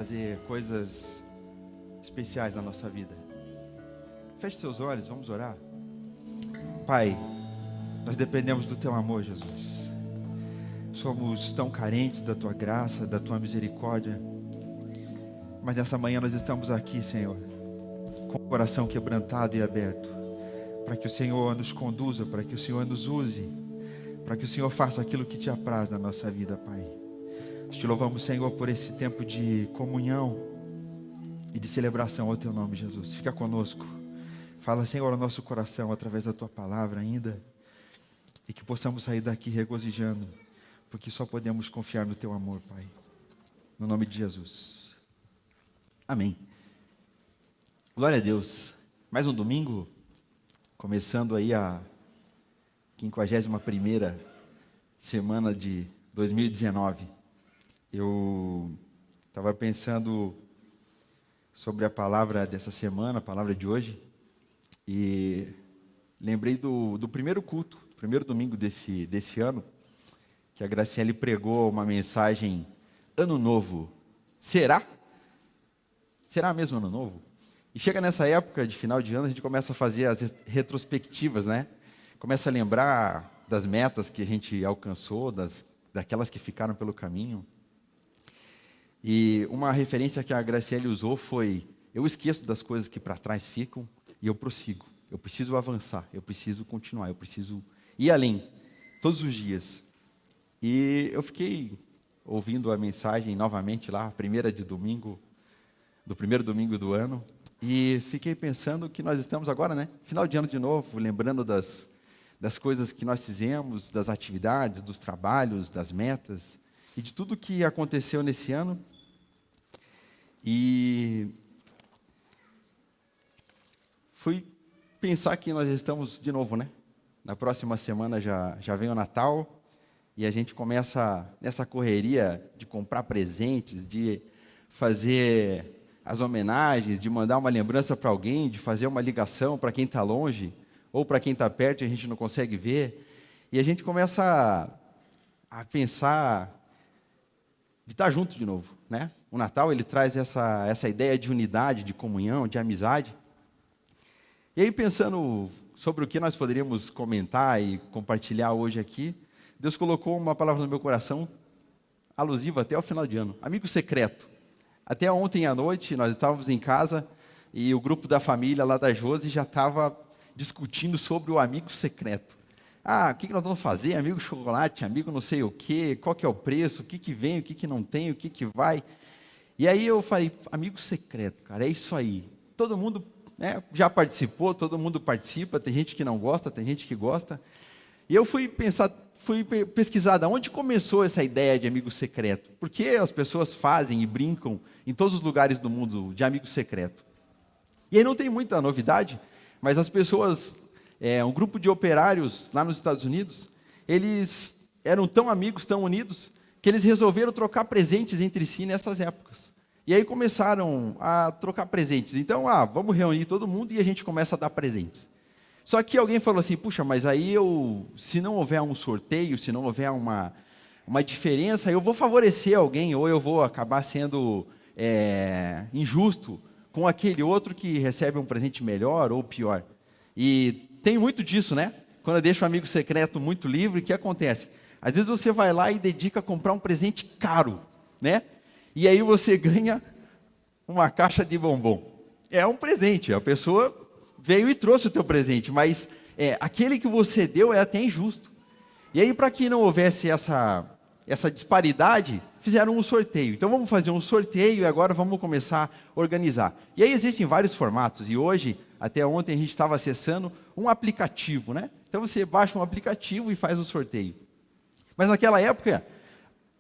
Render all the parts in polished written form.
fazer coisas especiais na nossa vida. Feche seus olhos, vamos orar. Pai, nós dependemos do Teu amor, Jesus. Somos tão carentes da Tua graça, da Tua misericórdia. Mas nessa manhã nós estamos aqui, Senhor, com o coração quebrantado e aberto, para que o Senhor nos conduza, para que o Senhor nos use, para que o Senhor faça aquilo que Te apraz na nossa vida, Pai. Nós Te louvamos, Senhor, por esse tempo de comunhão e de celebração ao Teu nome, Jesus. Fica conosco. Fala, Senhor, ao nosso coração através da Tua palavra ainda, e que possamos sair daqui regozijando, porque só podemos confiar no Teu amor, Pai. No nome de Jesus. Amém. Glória a Deus. Mais um domingo, começando aí a 51ª semana de 2019. Eu estava pensando sobre a palavra dessa semana, a palavra de hoje, e lembrei do primeiro culto, primeiro domingo desse ano, que a Graciele pregou uma mensagem: Ano Novo. Será? Será mesmo Ano Novo? E chega nessa época de final de ano, a gente começa a fazer as retrospectivas, né? Começa a lembrar das metas que a gente alcançou, daquelas que ficaram pelo caminho. E uma referência que a Graciele usou foi: eu esqueço das coisas que para trás ficam e eu prossigo. Eu preciso avançar, eu preciso continuar, eu preciso ir além, todos os dias. E eu fiquei ouvindo a mensagem novamente lá, a primeira de domingo, do primeiro domingo do ano, e fiquei pensando que nós estamos agora, né? Final de ano de novo, lembrando das coisas que nós fizemos, das atividades, dos trabalhos, das metas, e de tudo que aconteceu nesse ano. E fui pensar que nós estamos de novo, né? Na próxima semana já vem o Natal, e a gente começa nessa correria de comprar presentes, de fazer as homenagens, de mandar uma lembrança para alguém, de fazer uma ligação para quem está longe, ou para quem está perto e a gente não consegue ver. E a gente começa a pensar de estar junto de novo, né? O Natal, ele traz essa ideia de unidade, de comunhão, de amizade. E aí, pensando sobre o que nós poderíamos comentar e compartilhar hoje aqui, Deus colocou uma palavra no meu coração, alusiva até ao final de ano: amigo secreto. Até ontem à noite, nós estávamos em casa e o grupo da família lá da Josi já estava discutindo sobre o amigo secreto. Ah, o que nós vamos fazer? Amigo chocolate, amigo não sei o quê, qual que é o preço, o que vem, o que não tem, o que vai. E aí eu falei: amigo secreto, cara, é isso aí. Todo mundo, né, já participou, todo mundo participa, tem gente que não gosta, tem gente que gosta. E eu fui pesquisar de onde começou essa ideia de amigo secreto. Por que as pessoas fazem e brincam em todos os lugares do mundo de amigo secreto? E aí não tem muita novidade, mas as pessoas, um grupo de operários lá nos Estados Unidos, eles eram tão amigos, tão unidos, que eles resolveram trocar presentes entre si nessas épocas. E aí começaram a trocar presentes. Então, vamos reunir todo mundo e a gente começa a dar presentes. Só que alguém falou assim: puxa, mas aí se não houver um sorteio, se não houver uma diferença, eu vou favorecer alguém, ou eu vou acabar sendo injusto com aquele outro que recebe um presente melhor ou pior. E tem muito disso, né? Quando eu deixo um amigo secreto muito livre, o que acontece? Às vezes você vai lá e dedica a comprar um presente caro, né? E aí você ganha uma caixa de bombom. É um presente, a pessoa veio e trouxe o teu presente, mas aquele que você deu é até injusto. E aí, para que não houvesse essa disparidade, fizeram um sorteio. Então vamos fazer um sorteio e agora vamos começar a organizar. E aí existem vários formatos, e hoje, até ontem, a gente estava acessando um aplicativo, né? Então você baixa um aplicativo e faz o sorteio. Mas naquela época,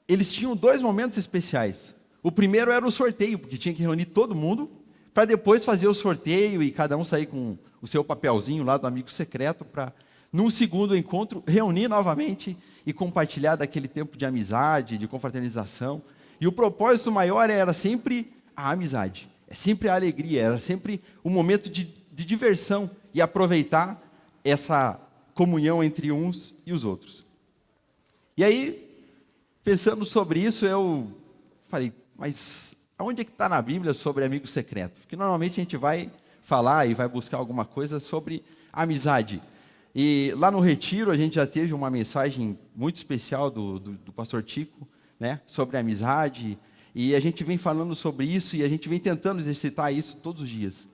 eles tinham 2 momentos especiais. O primeiro era o sorteio, porque tinha que reunir todo mundo, para depois fazer o sorteio e cada um sair com o seu papelzinho lá do amigo secreto, para, num segundo encontro, reunir novamente e compartilhar daquele tempo de amizade, de confraternização. E o propósito maior era sempre a amizade, é sempre a alegria, era sempre um momento de diversão e aproveitar essa comunhão entre uns e os outros. E aí, pensando sobre isso, eu falei: mas aonde é que está na Bíblia sobre amigo secreto? Porque normalmente a gente vai falar e vai buscar alguma coisa sobre amizade. E lá no Retiro a gente já teve uma mensagem muito especial do pastor Tico, né, sobre amizade, e a gente vem falando sobre isso e a gente vem tentando exercitar isso todos os dias.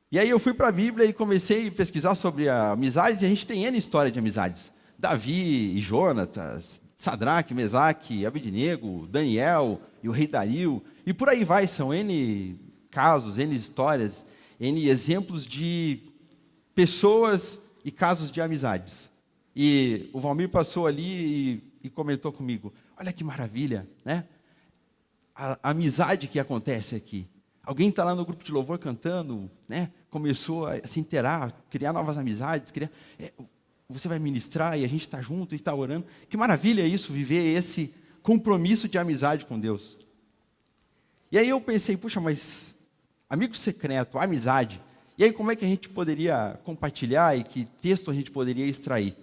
E aí eu fui para a Bíblia e comecei a pesquisar sobre amizades, e a gente tem N história de amizades. Davi e Jonatas, Sadraque, Mesaque, Abednego, Daniel e o rei Dario, e por aí vai, são N casos, N histórias, N exemplos de pessoas e casos de amizades. E o Valmir passou ali e comentou comigo, olha que maravilha, né? A amizade que acontece aqui. Alguém está lá no grupo de louvor cantando, né? Começou a se inteirar, criar novas amizades, você vai ministrar e a gente está junto e está orando. Que maravilha isso, viver esse compromisso de amizade com Deus. E aí eu pensei, puxa, mas amigo secreto, amizade, e aí como é que a gente poderia compartilhar e que texto a gente poderia extrair?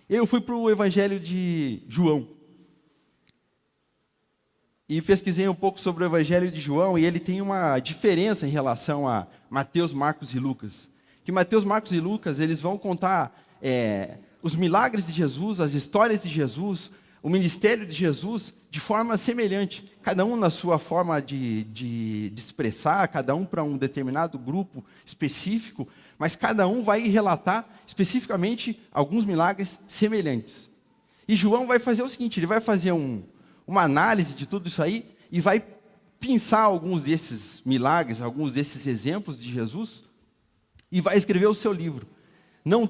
Eu fui para o Evangelho de João. E pesquisei um pouco sobre o Evangelho de João, e ele tem uma diferença em relação a Mateus, Marcos e Lucas. Que Mateus, Marcos e Lucas, eles vão contar os milagres de Jesus, as histórias de Jesus, o ministério de Jesus, de forma semelhante. Cada um na sua forma de expressar, cada um para um determinado grupo específico, mas cada um vai relatar especificamente alguns milagres semelhantes. E João vai fazer o seguinte, ele vai fazer uma análise de tudo isso aí e vai pensar alguns desses milagres, alguns desses exemplos de Jesus e vai escrever o seu livro. Não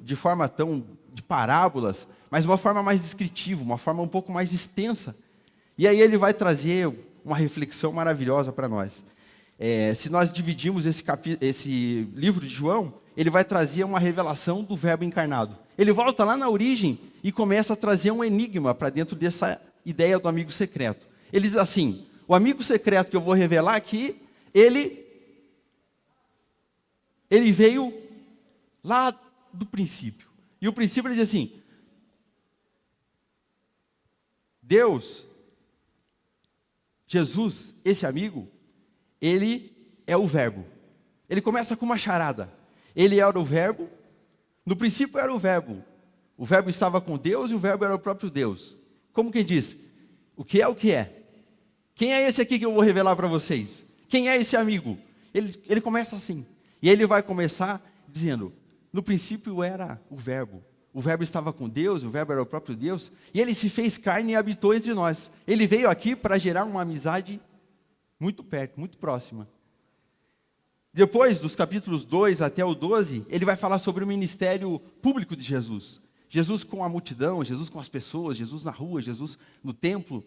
de forma tão de parábolas, mas uma forma mais descritiva, uma forma um pouco mais extensa. E aí ele vai trazer uma reflexão maravilhosa para nós. Se nós dividimos esse livro de João, ele vai trazer uma revelação do Verbo encarnado. Ele volta lá na origem e começa a trazer um enigma para dentro dessa ideia do amigo secreto. Ele diz assim, o amigo secreto que eu vou revelar aqui, ele veio lá do princípio. E o princípio ele diz assim, Deus, Jesus, esse amigo, ele é o Verbo. Ele começa com uma charada. Ele era o Verbo, no princípio era o Verbo. O Verbo estava com Deus e o Verbo era o próprio Deus. Como quem diz, o que é o que é? Quem é esse aqui que eu vou revelar para vocês? Quem é esse amigo? Ele começa assim. E ele vai começar dizendo, no princípio era o Verbo estava com Deus, o Verbo era o próprio Deus, e ele se fez carne e habitou entre nós. Ele veio aqui para gerar uma amizade muito perto, muito próxima. Depois, dos capítulos 2 até o 12, ele vai falar sobre o ministério público de Jesus. Jesus com a multidão, Jesus com as pessoas, Jesus na rua, Jesus no templo.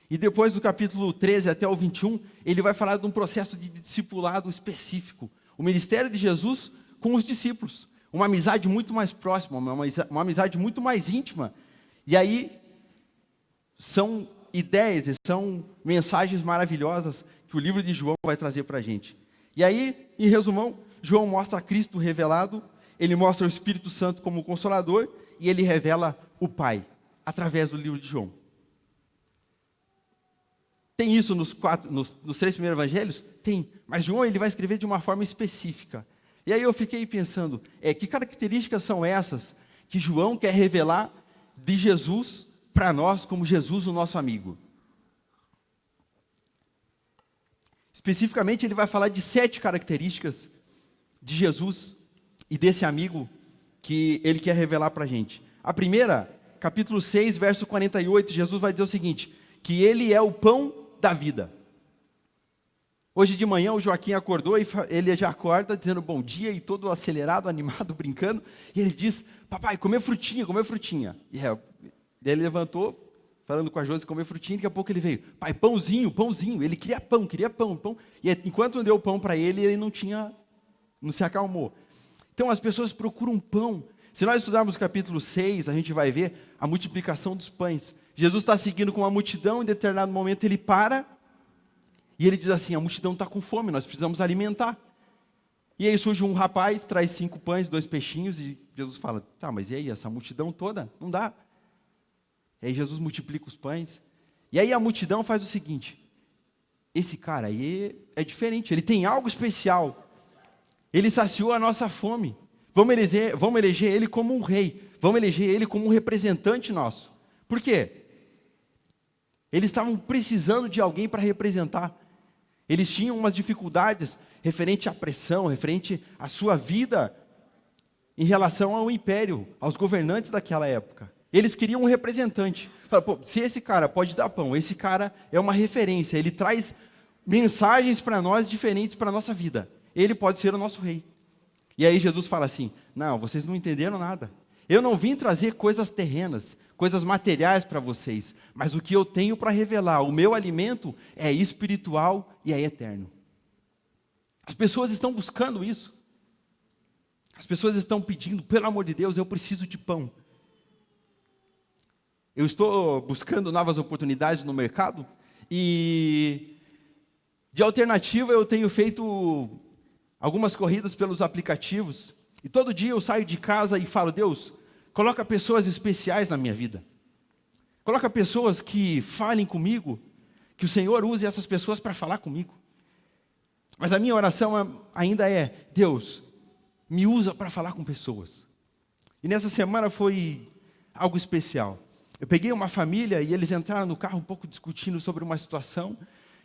E depois do capítulo 13 até o 21, ele vai falar de um processo de discipulado específico. O ministério de Jesus com os discípulos. Uma amizade muito mais próxima, uma amizade muito mais íntima. E aí, são ideias, são mensagens maravilhosas que o livro de João vai trazer para a gente. E aí, em resumão, João mostra Cristo revelado, ele mostra o Espírito Santo como Consolador, e ele revela o Pai, através do livro de João. Tem isso nos 3 primeiros evangelhos? Tem, mas João ele vai escrever de uma forma específica. E aí eu fiquei pensando, que características são essas que João quer revelar de Jesus para nós, como Jesus o nosso amigo? Especificamente ele vai falar de 7 características de Jesus e desse amigo que ele quer revelar para a gente. A primeira, capítulo 6, verso 48, Jesus vai dizer o seguinte, que ele é o pão da vida. Hoje de manhã o Joaquim acordou e ele já acorda dizendo bom dia e todo acelerado, animado, brincando. E ele diz, papai, comer frutinha, comer frutinha. E ele levantou, falando com a Josi, comer frutinha, e daqui a pouco ele veio, pai, pãozinho, pãozinho. Ele queria pão. E enquanto não deu pão para ele, ele não se acalmou. Então as pessoas procuram pão. Se nós estudarmos o capítulo 6, a gente vai ver a multiplicação dos pães. Jesus está seguindo com uma multidão, em determinado momento ele para, e ele diz assim, a multidão está com fome, nós precisamos alimentar. E aí surge um rapaz, traz 5 pães, 2 peixinhos, e Jesus fala, tá, mas e aí, essa multidão toda? Não dá. E aí Jesus multiplica os pães, E aí a multidão faz o seguinte: esse cara aí é diferente, ele tem algo especial. Ele saciou a nossa fome. Vamos eleger ele como um rei. Vamos eleger ele como um representante nosso. Por quê? Eles estavam precisando de alguém para representar. Eles tinham umas dificuldades referente à pressão, referente à sua vida em relação ao império, aos governantes daquela época. Eles queriam um representante. Falaram, se esse cara pode dar pão, esse cara é uma referência, ele traz mensagens para nós diferentes para a nossa vida. Ele pode ser o nosso rei. E aí Jesus fala assim: não, vocês não entenderam nada. Eu não vim trazer coisas terrenas, coisas materiais para vocês, mas o que eu tenho para revelar, o meu alimento é espiritual e é eterno. As pessoas estão buscando isso. As pessoas estão pedindo, pelo amor de Deus, eu preciso de pão. Eu estou buscando novas oportunidades no mercado e de alternativa eu tenho feito algumas corridas pelos aplicativos. E todo dia eu saio de casa e falo: Deus, coloca pessoas especiais na minha vida. Coloca pessoas que falem comigo, que o Senhor use essas pessoas para falar comigo. Mas a minha oração ainda é: Deus, me usa para falar com pessoas. E nessa semana foi algo especial. Eu peguei uma família e eles entraram no carro um pouco discutindo sobre uma situação.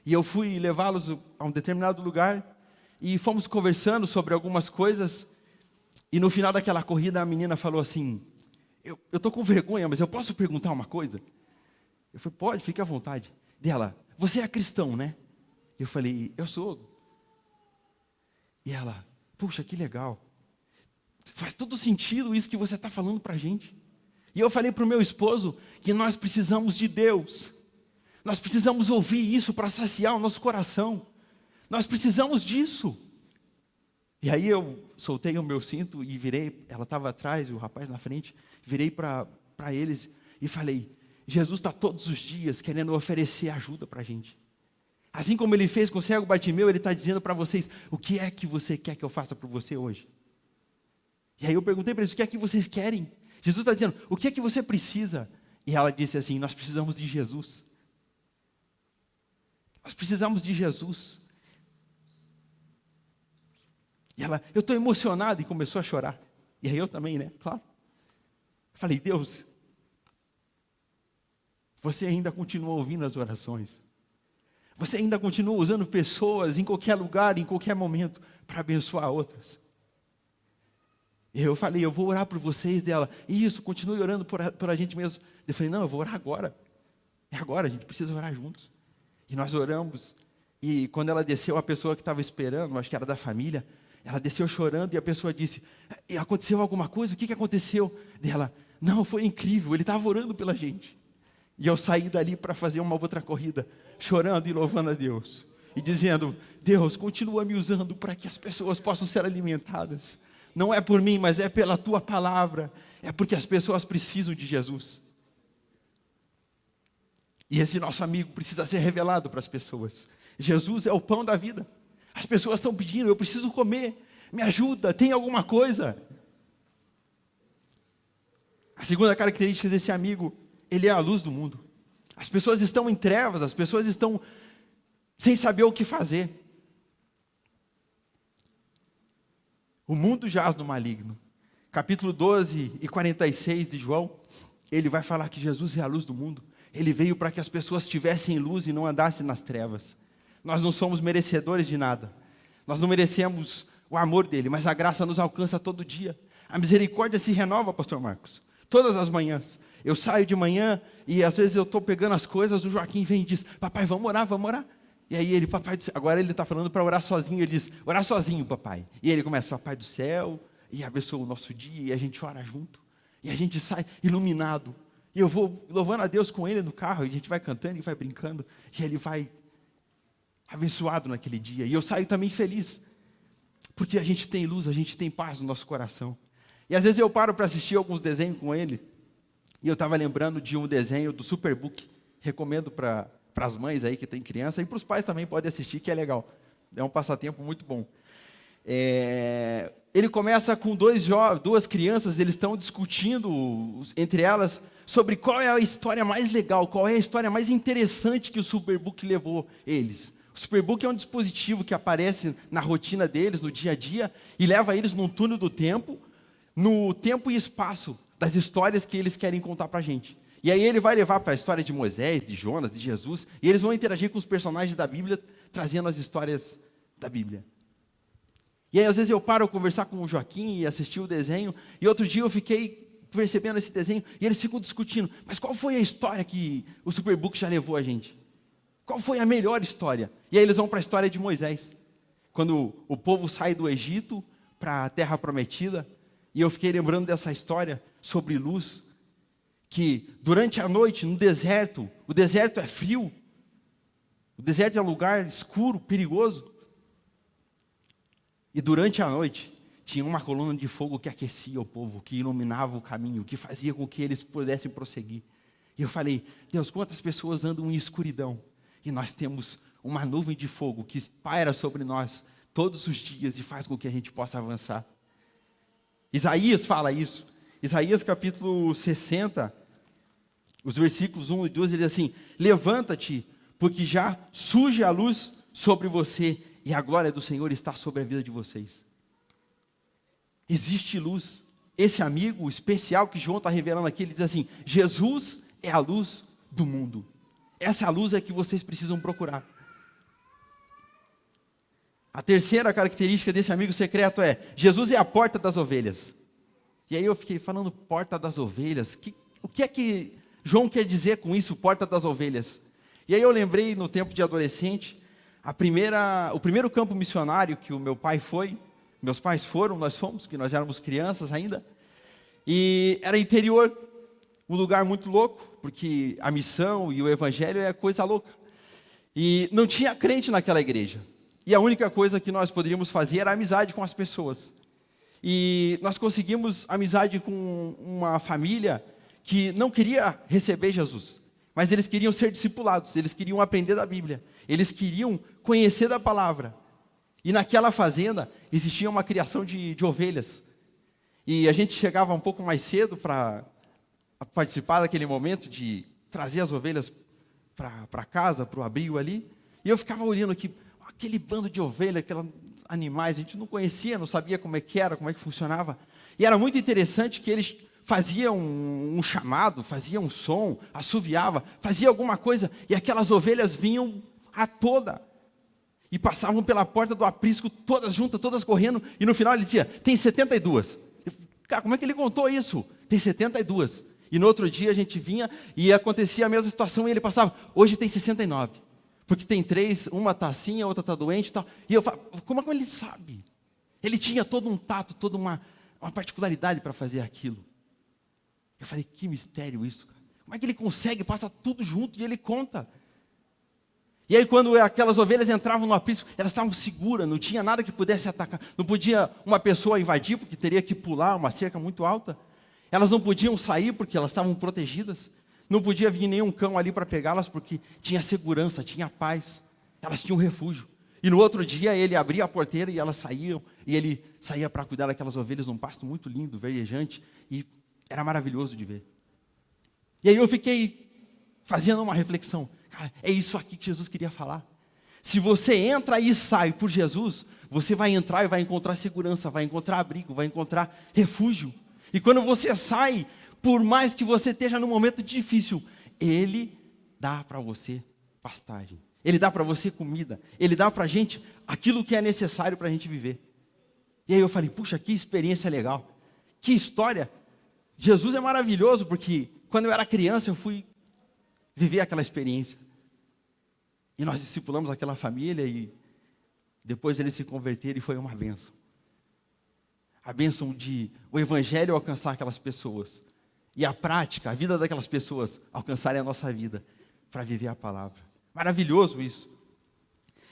E eu fui levá-los a um determinado lugar e fomos conversando sobre algumas coisas. E no final daquela corrida a menina falou assim: eu estou com vergonha, mas eu posso perguntar uma coisa? Eu falei: pode, fique à vontade. Dela: você é cristão, né? Eu falei: eu sou. E ela: puxa, que legal. Faz todo sentido isso que você está falando para a gente. E eu falei para o meu esposo que nós precisamos de Deus. Nós precisamos ouvir isso para saciar o nosso coração. Nós precisamos disso. E aí eu soltei o meu cinto e virei, ela estava atrás e o rapaz na frente, virei para eles e falei: Jesus está todos os dias querendo oferecer ajuda para a gente. Assim como ele fez com o cego Bartimeu, ele está dizendo para vocês: o que é que você quer que eu faça por você hoje? E aí eu perguntei para eles: o que é que vocês querem? Jesus está dizendo: o que é que você precisa? E ela disse assim: nós precisamos de Jesus. Nós precisamos de Jesus. E ela: eu estou emocionada, e começou a chorar. E aí eu também, né? Claro. Falei: Deus, você ainda continua ouvindo as orações. Você ainda continua usando pessoas em qualquer lugar, em qualquer momento, para abençoar outras. E eu falei: eu vou orar por vocês. Dela: isso, continue orando por a gente mesmo. Eu falei: não, eu vou orar agora. É agora, a gente precisa orar juntos. E nós oramos. E quando ela desceu, a pessoa que estava esperando, acho que era da família, ela desceu chorando e a pessoa disse: e aconteceu alguma coisa? O que aconteceu? Dela: não, foi incrível, ele estava orando pela gente. E eu saí dali para fazer uma outra corrida, chorando e louvando a Deus. E dizendo: Deus, continua me usando para que as pessoas possam ser alimentadas. Não é por mim, mas é pela tua palavra. É porque as pessoas precisam de Jesus. E esse nosso amigo precisa ser revelado para as pessoas. Jesus é o pão da vida. As pessoas estão pedindo: eu preciso comer, me ajuda, tem alguma coisa? A segunda característica desse amigo: ele é a luz do mundo. As pessoas estão em trevas, as pessoas estão sem saber o que fazer. O mundo jaz no maligno. Capítulo 12 e 46 de João, ele vai falar que Jesus é a luz do mundo. Ele veio para que as pessoas tivessem luz e não andassem nas trevas. Nós não somos merecedores de nada. Nós não merecemos o amor dele, mas a graça nos alcança todo dia. A misericórdia se renova, pastor Marcos, todas as manhãs. Eu saio de manhã e às vezes eu estou pegando as coisas, o Joaquim vem e diz: papai, vamos orar, vamos orar. E aí ele: papai, agora ele está falando para orar sozinho. Ele diz: orar sozinho, papai. E ele começa: papai do céu, e abençoa o nosso dia, e a gente ora junto. E a gente sai iluminado. E eu vou louvando a Deus com ele no carro, e a gente vai cantando e vai brincando, e ele vai abençoado naquele dia. E eu saio também feliz, porque a gente tem luz, a gente tem paz no nosso coração. E às vezes eu paro para assistir alguns desenhos com ele, e eu estava lembrando de um desenho do Superbook. Recomendo para as mães aí que tem criança, e para os pais também podem assistir, que é legal. É um passatempo muito bom. Ele começa com duas crianças, eles estão discutindo entre elas sobre qual é a história mais legal, qual é a história mais interessante que o Superbook levou eles. O Superbook é um dispositivo que aparece na rotina deles, no dia a dia, e leva eles num túnel do tempo, no tempo e espaço das histórias que eles querem contar para a gente. E aí ele vai levar para a história de Moisés, de Jonas, de Jesus, e eles vão interagir com os personagens da Bíblia, trazendo as histórias da Bíblia. E aí às vezes eu paro a conversar com o Joaquim e assistir o desenho, e outro dia eu fiquei percebendo esse desenho, e eles ficam discutindo, mas qual foi a história que o Superbook já levou a gente? Qual foi a melhor história? E aí eles vão para a história de Moisés, quando o povo sai do Egito para a Terra Prometida, e eu fiquei lembrando dessa história sobre luz, que durante a noite, no deserto, o deserto é frio, o deserto é um lugar escuro, perigoso, e durante a noite, tinha uma coluna de fogo que aquecia o povo, que iluminava o caminho, que fazia com que eles pudessem prosseguir. E eu falei, Deus, quantas pessoas andam em escuridão, e nós temos uma nuvem de fogo que paira sobre nós todos os dias e faz com que a gente possa avançar. Isaías fala isso. Isaías capítulo 60, os versículos 1 e 2, ele diz assim, levanta-te, porque já surge a luz sobre você, e a glória do Senhor está sobre a vida de vocês. Existe luz. Esse amigo especial que João está revelando aqui, ele diz assim, Jesus é a luz do mundo. Essa luz é que vocês precisam procurar. A terceira característica desse amigo secreto é, Jesus é a porta das ovelhas. E aí eu fiquei falando, porta das ovelhas, o que é que João quer dizer com isso, porta das ovelhas? E aí eu lembrei no tempo de adolescente, o primeiro campo missionário que o meu pai foi, meus pais foram, nós fomos, que nós éramos crianças ainda, e era interior, um lugar muito louco, porque a missão e o evangelho é coisa louca. E não tinha crente naquela igreja. E a única coisa que nós poderíamos fazer era amizade com as pessoas. E nós conseguimos amizade com uma família que não queria receber Jesus, mas eles queriam ser discipulados, eles queriam aprender da Bíblia, eles queriam conhecer da palavra. E naquela fazenda existia uma criação de ovelhas. E a gente chegava um pouco mais cedo para participar daquele momento de trazer as ovelhas para casa, para o abrigo ali. E eu ficava olhando aqui, aquele bando de ovelhas, aqueles animais, a gente não conhecia, não sabia como é que era, como é que funcionava. E era muito interessante que eles faziam um chamado, faziam um som, assoviava, fazia alguma coisa, e aquelas ovelhas vinham a toda. E passavam pela porta do aprisco, todas juntas, todas correndo, e no final ele dizia, tem 72. Cara, como é que ele contou isso? Tem 72. E no outro dia a gente vinha e acontecia a mesma situação, e ele passava, hoje tem 69. Porque tem 3, uma está assim, a outra está doente e tal. E eu falo, como é que ele sabe? Ele tinha todo um tato, toda uma particularidade para fazer aquilo. Eu falei, que mistério isso, cara. Como é que ele consegue, passa tudo junto e ele conta? E aí quando aquelas ovelhas entravam no aprisco, elas estavam seguras, não tinha nada que pudesse atacar. Não podia uma pessoa invadir, porque teria que pular uma cerca muito alta. Elas não podiam sair, porque elas estavam protegidas. Não podia vir nenhum cão ali para pegá-las, porque tinha segurança, tinha paz. Elas tinham refúgio. E no outro dia ele abria a porteira e elas saíam. E ele saía para cuidar daquelas ovelhas num pasto muito lindo, verdejante. E era maravilhoso de ver. E aí eu fiquei fazendo uma reflexão. Cara, é isso aqui que Jesus queria falar. Se você entra e sai por Jesus, você vai entrar e vai encontrar segurança, vai encontrar abrigo, vai encontrar refúgio. E quando você sai, por mais que você esteja num momento difícil, Ele dá para você pastagem. Ele dá para você comida. Ele dá para a gente aquilo que é necessário para a gente viver. E aí eu falei, puxa, que experiência legal. Que história. Jesus é maravilhoso, porque quando eu era criança eu fui viver aquela experiência. E nós discipulamos aquela família e depois eles se converteram e foi uma bênção. A bênção de o evangelho alcançar aquelas pessoas. E a prática, a vida daquelas pessoas alcançarem a nossa vida para viver a palavra. Maravilhoso isso.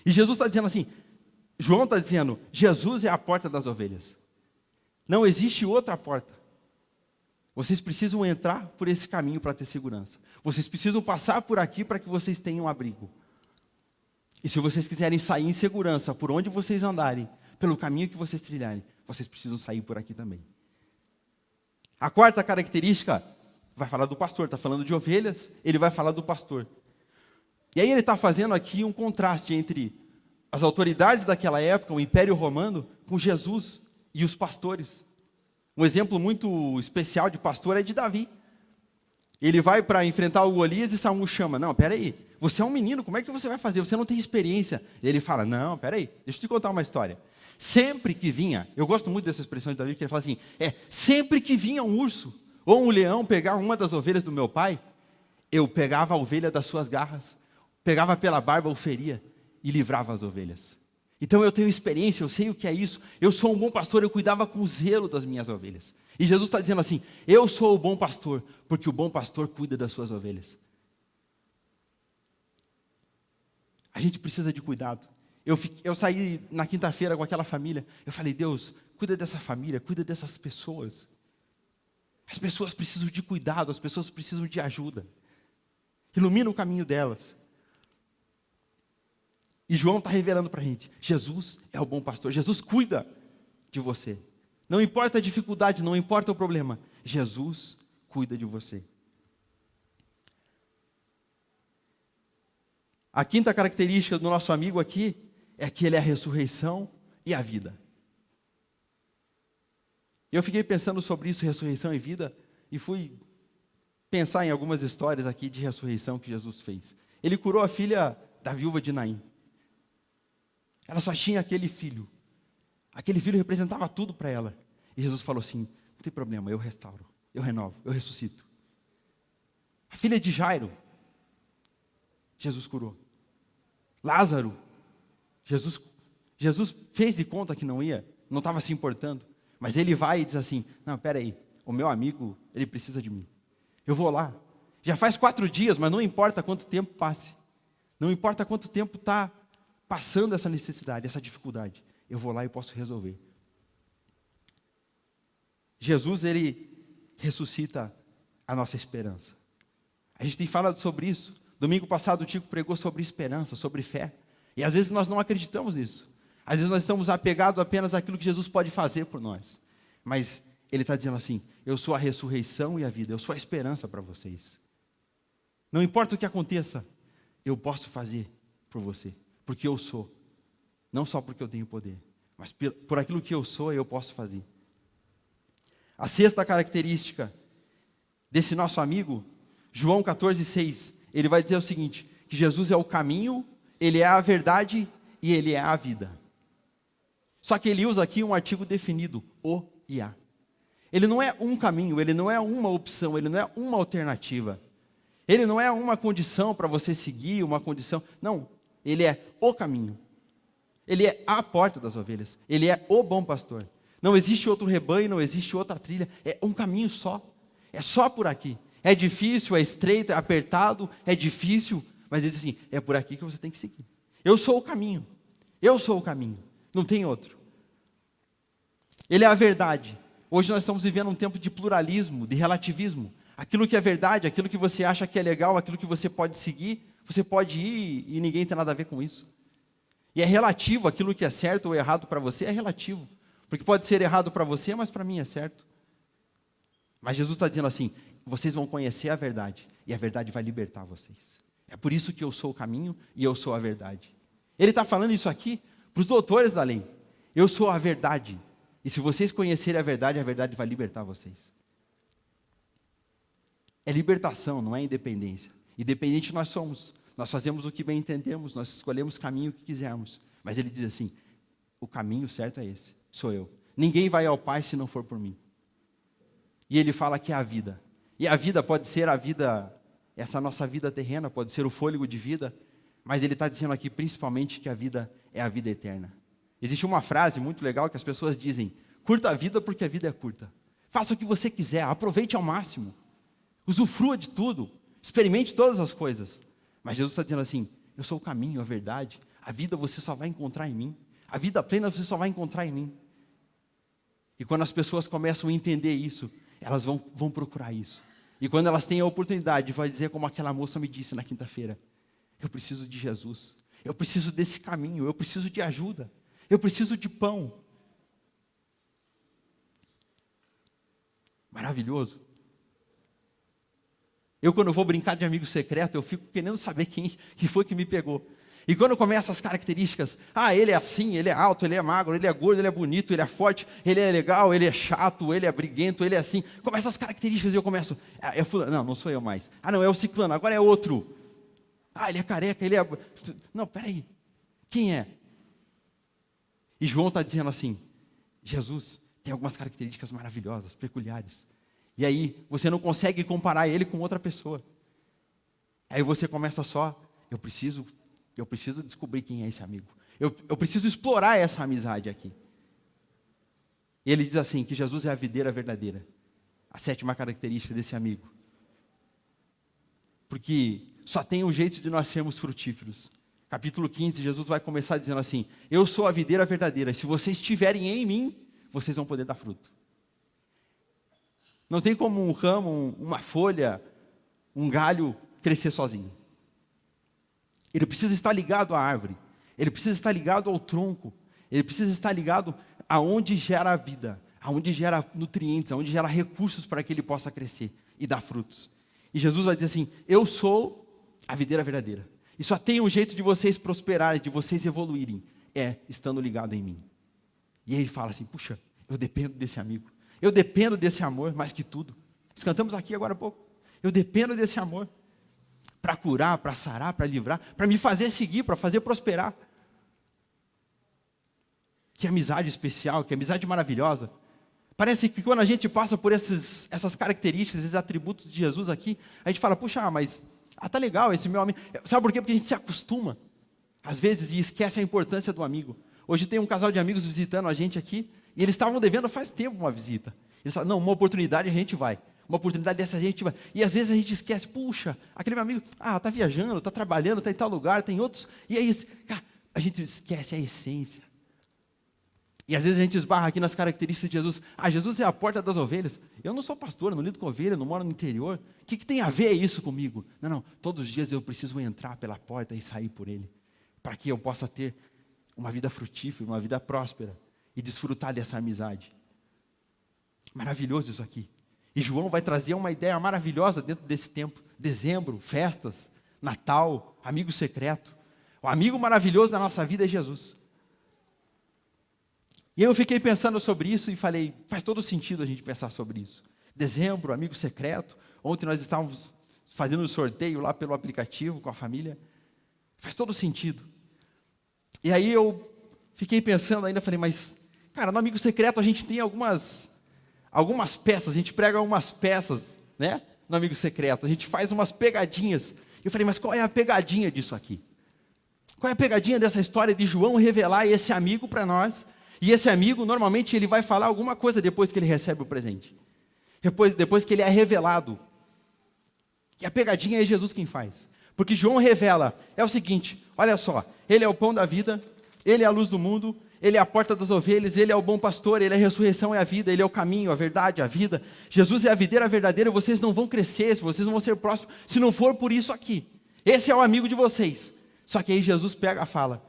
E Jesus está dizendo assim, João está dizendo, Jesus é a porta das ovelhas. Não existe outra porta. Vocês precisam entrar por esse caminho para ter segurança. Vocês precisam passar por aqui para que vocês tenham abrigo. E se vocês quiserem sair em segurança por onde vocês andarem, pelo caminho que vocês trilharem, vocês precisam sair por aqui também. A quarta característica vai falar do pastor, está falando de ovelhas, ele vai falar do pastor. E aí ele está fazendo aqui um contraste entre as autoridades daquela época, o Império Romano, com Jesus e os pastores. Um exemplo muito especial de pastor é de Davi. Ele vai para enfrentar o Golias e Saul chama, não, peraí, você é um menino, como é que você vai fazer? Você não tem experiência. E ele fala, não, peraí, deixa eu te contar uma história. Sempre que vinha, eu gosto muito dessa expressão de Davi, que ele fala assim, sempre que vinha um urso ou um leão pegar uma das ovelhas do meu pai, eu pegava a ovelha das suas garras, pegava pela barba, o feria e livrava as ovelhas. Então eu tenho experiência, eu sei o que é isso. Eu sou um bom pastor, eu cuidava com zelo das minhas ovelhas. E Jesus está dizendo assim, eu sou o bom pastor, porque o bom pastor cuida das suas ovelhas. A gente precisa de cuidado. Eu saí na quinta-feira com aquela família, eu falei, Deus, cuida dessa família, cuida dessas pessoas. As pessoas precisam de cuidado, as pessoas precisam de ajuda. Ilumina o caminho delas. E João está revelando para a gente, Jesus é o bom pastor, Jesus cuida de você. Não importa a dificuldade, não importa o problema, Jesus cuida de você. A quinta característica do nosso amigo aqui é que ele é a ressurreição e a vida. Eu fiquei pensando sobre isso, ressurreição e vida, e fui pensar em algumas histórias aqui de ressurreição que Jesus fez. Ele curou a filha da viúva de Naim. Ela só tinha aquele filho. Aquele filho representava tudo para ela. E Jesus falou assim, não tem problema, eu restauro, eu renovo, eu ressuscito. A filha de Jairo, Jesus curou. Lázaro, Jesus fez de conta que não ia, não estava se importando. Mas ele vai e diz assim, não, peraí, o meu amigo, ele precisa de mim. Eu vou lá. Já faz 4 dias, mas não importa quanto tempo passe. Não importa quanto tempo está passando essa necessidade, essa dificuldade. Eu vou lá e posso resolver. Jesus, ele ressuscita a nossa esperança. A gente tem falado sobre isso. Domingo passado o Tico pregou sobre esperança, sobre fé. E às vezes nós não acreditamos nisso. Às vezes nós estamos apegados apenas àquilo que Jesus pode fazer por nós. Mas ele está dizendo assim, eu sou a ressurreição e a vida, eu sou a esperança para vocês. Não importa o que aconteça, eu posso fazer por você. Porque eu sou. Não só porque eu tenho poder, mas por aquilo que eu sou, eu posso fazer. A sexta característica desse nosso amigo, João 14,6, ele vai dizer o seguinte, que Jesus é o caminho, ele é a verdade e ele é a vida. Só que ele usa aqui um artigo definido, o e a. Ele não é um caminho, ele não é uma opção, ele não é uma alternativa. Ele não é uma condição para você seguir, uma condição. Não, ele é o caminho. Ele é a porta das ovelhas. Ele é o bom pastor. Não existe outro rebanho, não existe outra trilha. É um caminho só. É só por aqui. É difícil, é estreito, é apertado, é difícil. Mas ele diz assim, é por aqui que você tem que seguir. Eu sou o caminho. Eu sou o caminho. Não tem outro. Ele é a verdade. Hoje nós estamos vivendo um tempo de pluralismo, de relativismo. Aquilo que é verdade, aquilo que você acha que é legal, aquilo que você pode seguir, você pode ir e ninguém tem nada a ver com isso. E é relativo, aquilo que é certo ou errado para você é relativo. Porque pode ser errado para você, mas para mim é certo. Mas Jesus está dizendo assim, vocês vão conhecer a verdade, e a verdade vai libertar vocês. É por isso que eu sou o caminho e eu sou a verdade. Ele está falando isso aqui para os doutores da lei. Eu sou a verdade. E se vocês conhecerem a verdade vai libertar vocês. É libertação, não é independência. Independente nós somos. Nós fazemos o que bem entendemos, nós escolhemos o caminho que quisermos. Mas ele diz assim, o caminho certo é esse, sou eu. Ninguém vai ao Pai se não for por mim. E ele fala que é a vida. E a vida pode ser a vida, essa nossa vida terrena, pode ser o fôlego de vida, mas ele está dizendo aqui principalmente que a vida é a vida eterna. Existe uma frase muito legal que as pessoas dizem, curta a vida porque a vida é curta. Faça o que você quiser, aproveite ao máximo. Usufrua de tudo, experimente todas as coisas. Mas Jesus está dizendo assim, eu sou o caminho, a verdade, a vida você só vai encontrar em mim. A vida plena você só vai encontrar em mim. E quando as pessoas começam a entender isso, elas vão procurar isso. E quando elas têm a oportunidade, vai dizer como aquela moça me disse na quinta-feira, eu preciso de Jesus, eu preciso desse caminho, eu preciso de ajuda, eu preciso de pão. Maravilhoso. Eu, quando vou brincar de amigo secreto, eu fico querendo saber quem foi que me pegou. E quando começam as características, ele é assim, ele é alto, ele é magro, ele é gordo, ele é bonito, ele é forte, ele é legal, ele é chato, ele é briguento, ele é assim. Começam as características e eu começo, é fulano, não sou eu mais. Não, é o ciclano, agora é outro. Ele é careca, ele é... Não, peraí, quem é? E João está dizendo assim, Jesus tem algumas características maravilhosas, peculiares. E aí, você não consegue comparar ele com outra pessoa. Aí você começa só, eu preciso descobrir quem é esse amigo. Eu preciso explorar essa amizade aqui. E ele diz assim, que Jesus é a videira verdadeira. A 7ª característica desse amigo. Porque só tem um jeito de nós sermos frutíferos. Capítulo 15, Jesus vai começar dizendo assim, eu sou a videira verdadeira, se vocês estiverem em mim, vocês vão poder dar fruto. Não tem como um ramo, uma folha, um galho crescer sozinho. Ele precisa estar ligado à árvore, ele precisa estar ligado ao tronco, ele precisa estar ligado aonde gera a vida, aonde gera nutrientes, aonde gera recursos para que ele possa crescer e dar frutos. E Jesus vai dizer assim, eu sou a videira verdadeira. E só tem um jeito de vocês prosperarem, de vocês evoluírem, estando ligado em mim. E aí ele fala assim, puxa, eu dependo desse amigo, eu dependo desse amor mais que tudo. Nós cantamos aqui agora há pouco, eu dependo desse amor. Para curar, para sarar, para livrar, para me fazer seguir, para fazer prosperar. Que amizade especial, que amizade maravilhosa. Parece que quando a gente passa por essas características, esses atributos de Jesus aqui, a gente fala, puxa, mas tá legal esse meu amigo. Sabe por quê? Porque a gente se acostuma, às vezes, e esquece a importância do amigo. Hoje tem um casal de amigos visitando a gente aqui, e eles estavam devendo faz tempo uma visita. Eles falaram, não, uma oportunidade a gente vai. Uma oportunidade dessa a gente vai. E às vezes a gente esquece, puxa, aquele meu amigo, está viajando, está trabalhando, está em tal lugar, tem outros. E aí, cara, a gente esquece a essência. E às vezes a gente esbarra aqui nas características de Jesus. Jesus é a porta das ovelhas. Eu não sou pastor, não lido com ovelha, não moro no interior. O que tem a ver isso comigo? Não, todos os dias eu preciso entrar pela porta e sair por ele. Para que eu possa ter uma vida frutífera, uma vida próspera. E desfrutar dessa amizade. Maravilhoso isso aqui. E João vai trazer uma ideia maravilhosa dentro desse tempo. Dezembro, festas, Natal, amigo secreto. O amigo maravilhoso da nossa vida é Jesus. E eu fiquei pensando sobre isso e falei, faz todo sentido a gente pensar sobre isso. Dezembro, amigo secreto. Ontem nós estávamos fazendo um sorteio lá pelo aplicativo com a família. Faz todo sentido. E aí eu fiquei pensando ainda, falei, mas, cara, no amigo secreto a gente tem algumas peças, a gente prega algumas peças, né, no amigo secreto, a gente faz umas pegadinhas. Eu falei, mas qual é a pegadinha disso aqui? Qual é a pegadinha dessa história de João revelar esse amigo para nós? E esse amigo, normalmente, ele vai falar alguma coisa depois que ele recebe o presente. Depois que ele é revelado. E a pegadinha é Jesus quem faz. Porque João revela, é o seguinte, olha só, ele é o pão da vida, ele é a luz do mundo, ele é a porta das ovelhas, ele é o bom pastor, ele é a ressurreição e a vida, ele é o caminho, a verdade, a vida. Jesus é a videira verdadeira, vocês não vão crescer, vocês não vão ser próximos, se não for por isso aqui. Esse é o amigo de vocês. Só que aí Jesus pega a fala.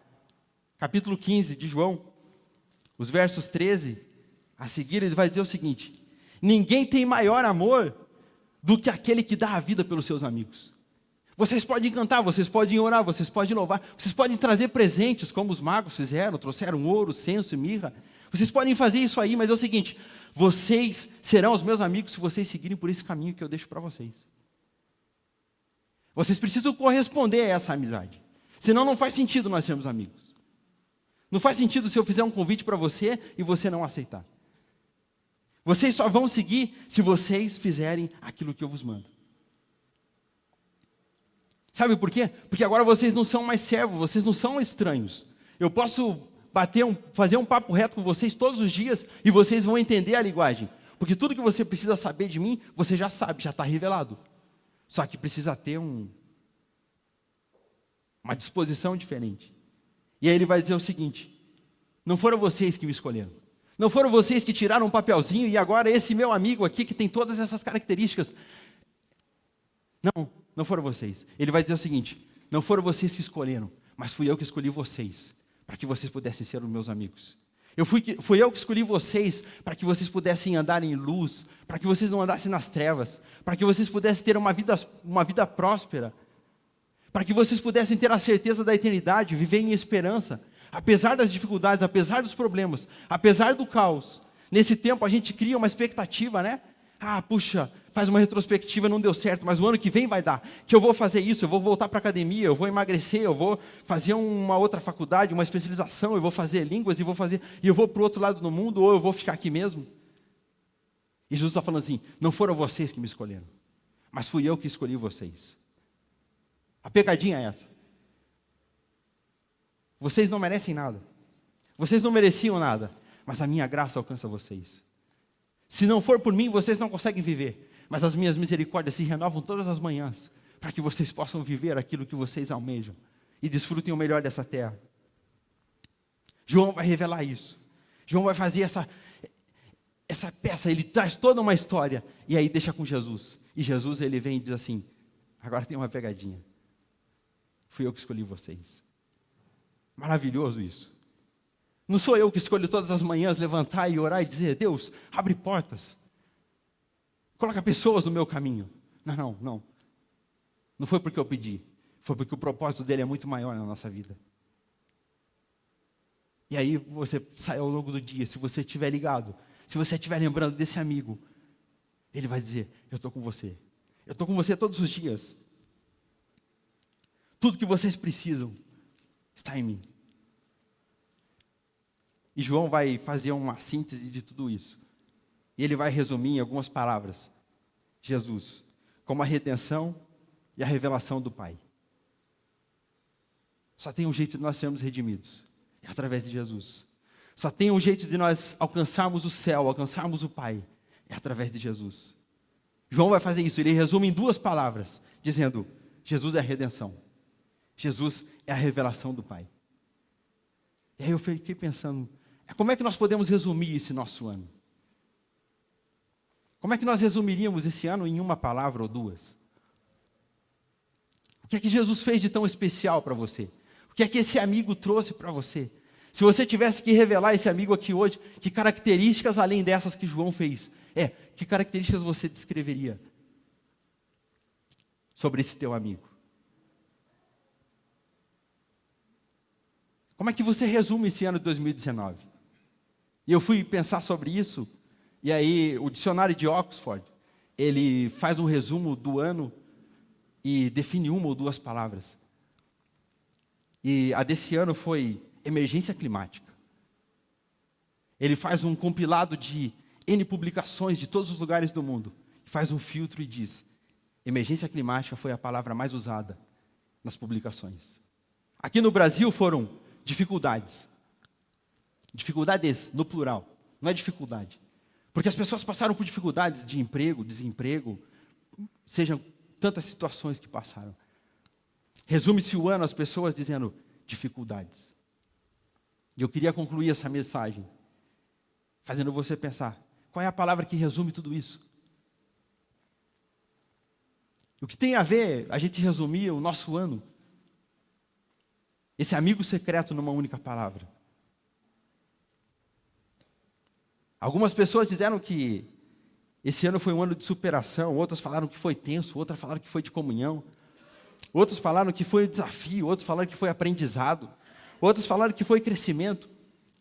Capítulo 15 de João, os versos 13, a seguir ele vai dizer o seguinte, ninguém tem maior amor do que aquele que dá a vida pelos seus amigos. Vocês podem cantar, vocês podem orar, vocês podem louvar, vocês podem trazer presentes, como os magos fizeram, trouxeram ouro, censo e mirra. Vocês podem fazer isso aí, mas é o seguinte, vocês serão os meus amigos se vocês seguirem por esse caminho que eu deixo para vocês. Vocês precisam corresponder a essa amizade. Senão não faz sentido nós sermos amigos. Não faz sentido se eu fizer um convite para você e você não aceitar. Vocês só vão seguir se vocês fizerem aquilo que eu vos mando. Sabe por quê? Porque agora vocês não são mais servos, vocês não são estranhos. Eu posso fazer um papo reto com vocês todos os dias e vocês vão entender a linguagem. Porque tudo que você precisa saber de mim, você já sabe, já está revelado. Só que precisa ter uma disposição diferente. E aí ele vai dizer o seguinte, não foram vocês que me escolheram. Não foram vocês que tiraram um papelzinho e agora esse meu amigo aqui que tem todas essas características. Não foram vocês. Ele vai dizer o seguinte, não foram vocês que escolheram, mas fui eu que escolhi vocês, para que vocês pudessem ser os meus amigos. Fui eu que escolhi vocês para que vocês pudessem andar em luz, para que vocês não andassem nas trevas, para que vocês pudessem ter uma vida próspera, para que vocês pudessem ter a certeza da eternidade, viver em esperança, apesar das dificuldades, apesar dos problemas, apesar do caos. Nesse tempo a gente cria uma expectativa, né? Puxa, faz uma retrospectiva, não deu certo, mas o ano que vem vai dar, que eu vou fazer isso, eu vou voltar para a academia, eu vou emagrecer, eu vou fazer uma outra faculdade, uma especialização, eu vou fazer línguas, e eu vou para o outro lado do mundo, ou eu vou ficar aqui mesmo. E Jesus está falando assim, não foram vocês que me escolheram, mas fui eu que escolhi vocês. A pegadinha é essa. Vocês não merecem nada, vocês não mereciam nada, mas a minha graça alcança vocês. Se não for por mim, vocês não conseguem viver, mas as minhas misericórdias se renovam todas as manhãs, para que vocês possam viver aquilo que vocês almejam, e desfrutem o melhor dessa terra. João vai revelar isso, João vai fazer essa peça, ele traz toda uma história, e aí deixa com Jesus, e Jesus ele vem e diz assim, agora tem uma pegadinha, fui eu que escolhi vocês. Maravilhoso isso. Não sou eu que escolho todas as manhãs levantar e orar e dizer, Deus, abre portas, coloca pessoas no meu caminho. Não. Não foi porque eu pedi, foi porque o propósito dele é muito maior na nossa vida. E aí você sai ao longo do dia, se você estiver ligado, se você estiver lembrando desse amigo, ele vai dizer, eu estou com você. Eu estou com você todos os dias. Tudo que vocês precisam está em mim. E João vai fazer uma síntese de tudo isso. E ele vai resumir em algumas palavras. Jesus, como a redenção e a revelação do Pai. Só tem um jeito de nós sermos redimidos. É através de Jesus. Só tem um jeito de nós alcançarmos o céu, alcançarmos o Pai. É através de Jesus. João vai fazer isso. Ele resume em 2 palavras. Dizendo, Jesus é a redenção. Jesus é a revelação do Pai. E aí eu fiquei pensando, como é que nós podemos resumir esse nosso ano? Como é que nós resumiríamos esse ano em uma palavra ou 2? O que é que Jesus fez de tão especial para você? O que é que esse amigo trouxe para você? Se você tivesse que revelar esse amigo aqui hoje, que características além dessas que João fez? Que características você descreveria sobre esse teu amigo? Como é que você resume esse ano de 2019? E eu fui pensar sobre isso, e aí o dicionário de Oxford, ele faz um resumo do ano e define 1 ou 2 palavras. E a desse ano foi emergência climática. Ele faz um compilado de N publicações de todos os lugares do mundo, faz um filtro e diz, emergência climática foi a palavra mais usada nas publicações. Aqui no Brasil foram dificuldades. Dificuldades no plural, não é dificuldade. Porque as pessoas passaram por dificuldades de emprego, desemprego, sejam tantas situações que passaram. Resume-se o ano as pessoas dizendo dificuldades. E eu queria concluir essa mensagem fazendo você pensar, qual é a palavra que resume tudo isso? O que tem a ver a gente resumir o nosso ano? Esse amigo secreto numa única palavra. Algumas pessoas disseram que esse ano foi um ano de superação, outras falaram que foi tenso, outras falaram que foi de comunhão, outros falaram que foi desafio, outros falaram que foi aprendizado, outros falaram que foi crescimento.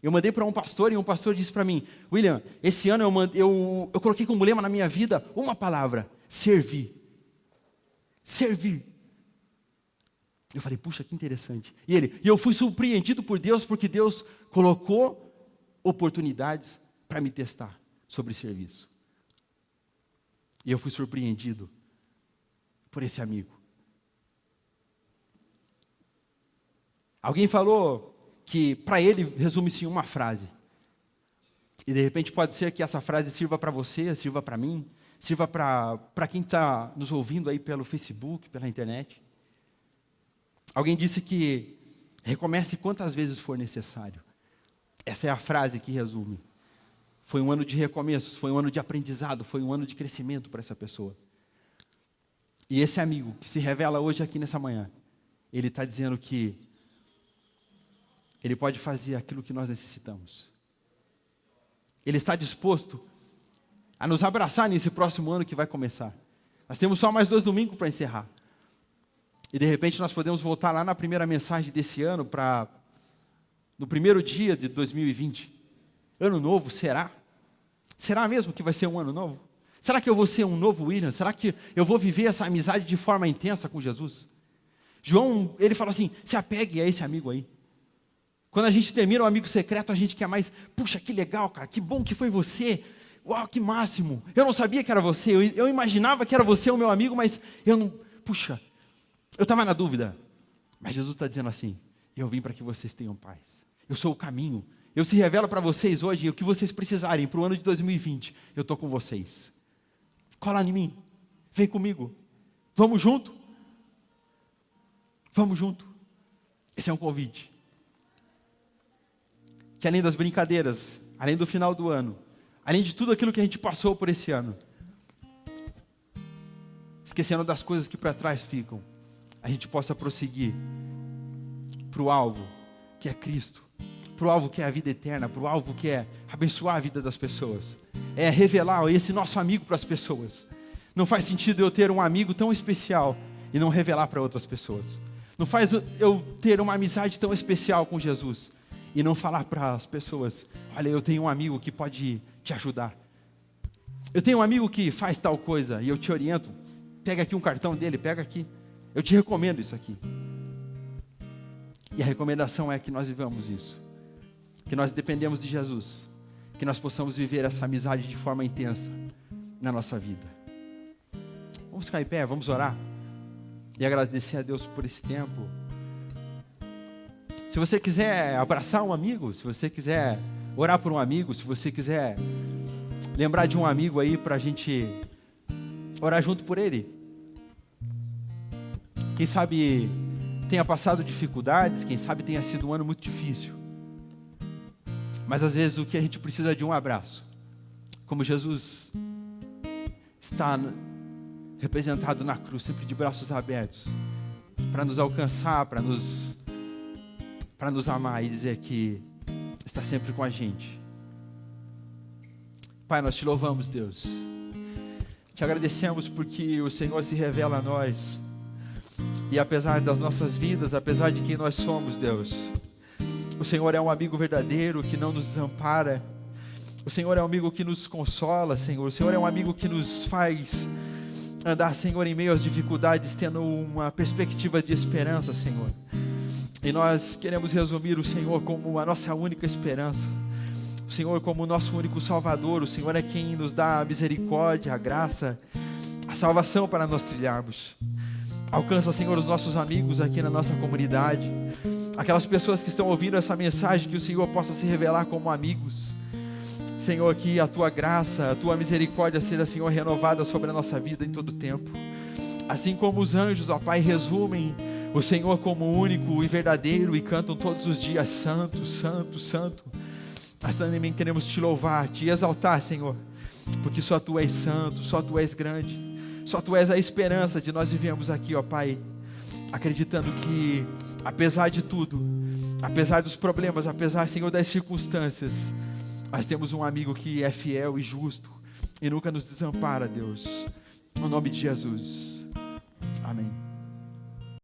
Eu mandei para um pastor e um pastor disse para mim, William, esse ano eu coloquei como lema na minha vida uma palavra, servir. Servir. Eu falei, puxa, que interessante. E eu fui surpreendido por Deus, porque Deus colocou oportunidades para me testar sobre serviço. E eu fui surpreendido por esse amigo. Alguém falou que para ele resume-se em uma frase. E de repente pode ser que essa frase sirva para você, sirva para mim, sirva para quem está nos ouvindo aí pelo Facebook, pela internet. Alguém disse que recomece quantas vezes for necessário. Essa é a frase que resume. Foi um ano de recomeços, foi um ano de aprendizado, foi um ano de crescimento para essa pessoa. E esse amigo que se revela hoje aqui nessa manhã, ele está dizendo que ele pode fazer aquilo que nós necessitamos. Ele está disposto a nos abraçar nesse próximo ano que vai começar. Nós temos só mais 2 domingos para encerrar. E de repente nós podemos voltar lá na primeira mensagem desse ano, no primeiro dia de 2020. Ano novo, será? Será mesmo que vai ser um ano novo? Será que eu vou ser um novo William? Será que eu vou viver essa amizade de forma intensa com Jesus? João, ele fala assim, se apegue a esse amigo aí. Quando a gente termina um amigo secreto, a gente quer mais, puxa, que legal, cara, que bom que foi você. Uau, que máximo. Eu não sabia que era você, eu imaginava que era você o meu amigo, mas eu não, puxa, eu estava na dúvida. Mas Jesus está dizendo assim, eu vim para que vocês tenham paz. Eu sou o caminho. Eu se revelo para vocês hoje, o que vocês precisarem para o ano de 2020, eu estou com vocês. Cola em mim, vem comigo, vamos junto. Vamos junto. Esse é um convite. Que além das brincadeiras, além do final do ano, além de tudo aquilo que a gente passou por esse ano, esquecendo das coisas que para trás ficam, a gente possa prosseguir para o alvo, que é Cristo, para o alvo que é a vida eterna, para o alvo que é abençoar a vida das pessoas, é revelar esse nosso amigo para as pessoas. Não faz sentido eu ter um amigo tão especial e não revelar para outras pessoas. Não faz eu ter uma amizade tão especial com Jesus e não falar para as pessoas, olha, eu tenho um amigo que pode te ajudar. Eu tenho um amigo que faz tal coisa e eu te oriento. Pega aqui um cartão dele, pega aqui. Eu te recomendo isso aqui. E a recomendação é que nós vivamos isso. Que nós dependemos de Jesus. Que nós possamos viver essa amizade de forma intensa na nossa vida. Vamos ficar em pé, vamos orar. E agradecer a Deus por esse tempo. Se você quiser abraçar um amigo, se você quiser orar por um amigo, se você quiser lembrar de um amigo aí para a gente orar junto por ele. Quem sabe tenha passado dificuldades, quem sabe tenha sido um ano muito difícil. Mas às vezes o que a gente precisa é de um abraço. Como Jesus está representado na cruz, sempre de braços abertos, para nos alcançar, para nos amar e dizer que está sempre com a gente. Pai, nós te louvamos, Deus. Te agradecemos porque o Senhor se revela a nós. E apesar das nossas vidas, apesar de quem nós somos, Deus, o Senhor é um amigo verdadeiro que não nos desampara. O Senhor é um amigo que nos consola, Senhor. O Senhor é um amigo que nos faz andar, Senhor, em meio às dificuldades, tendo uma perspectiva de esperança, Senhor. E nós queremos resumir o Senhor como a nossa única esperança. O Senhor como o nosso único Salvador. O Senhor é quem nos dá a misericórdia, a graça, a salvação para nós trilharmos. Alcança, Senhor, os nossos amigos aqui na nossa comunidade. Aquelas pessoas que estão ouvindo essa mensagem, que o Senhor possa se revelar como amigos. Senhor, que a Tua graça, a Tua misericórdia seja, Senhor, renovada sobre a nossa vida em todo o tempo. Assim como os anjos, ó Pai, resumem o Senhor como único e verdadeiro e cantam todos os dias, Santo, Santo, Santo. Nós também queremos Te louvar, Te exaltar, Senhor, porque só Tu és santo, só Tu és grande. Só Tu és a esperança de nós vivemos aqui, ó Pai, acreditando que, apesar de tudo, apesar dos problemas, apesar, Senhor, das circunstâncias, nós temos um amigo que é fiel e justo e nunca nos desampara, Deus. No nome de Jesus. Amém.